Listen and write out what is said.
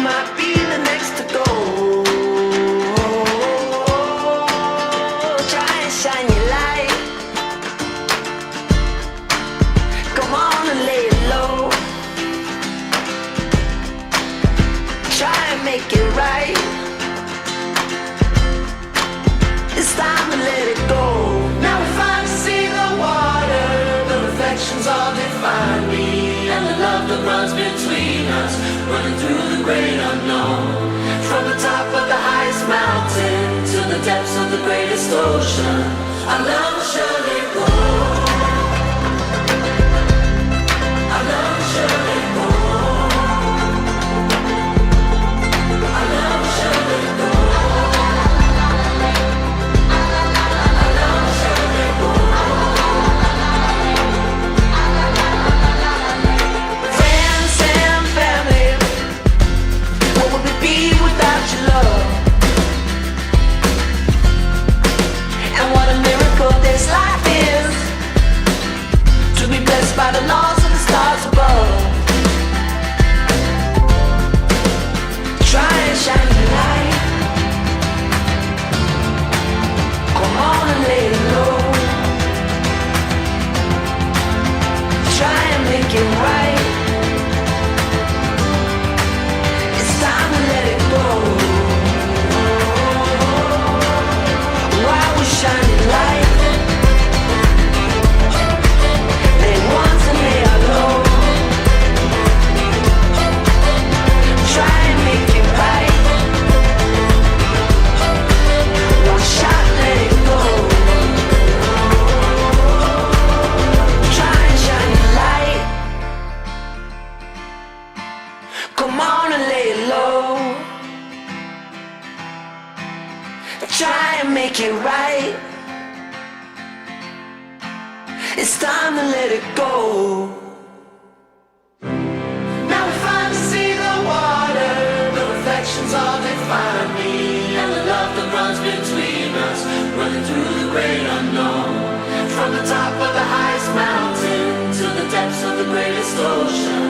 might be the next to go. Try and shine your light. Come on and lay it low. Try and make it right. It's time to let it go. Now we finally see the water. The reflections all define me, and the love that runs between us, running through the great unknown. From the top of the highest mountain to the depths of the greatest ocean, our love will surely go. Our love will surely go. Our love will surely go. Our love will surely go. Friends and family, what would we be without your love? And what a miracle this life is, to be blessed by the laws of the stars above. Try and shine your light. Come on and lay it low. Try and make it right. It's time to let it go. While we shine your light, lay once and lay out low. Try and make it right. One shot, let it go. Try and shine your light. Come on and lay it low. Try and make it right. It's time to let it go. Now we finally see the water. The reflections all define me, and the love that runs between us, running through the great unknown. From the top of the highest mountain to the depths of the greatest ocean,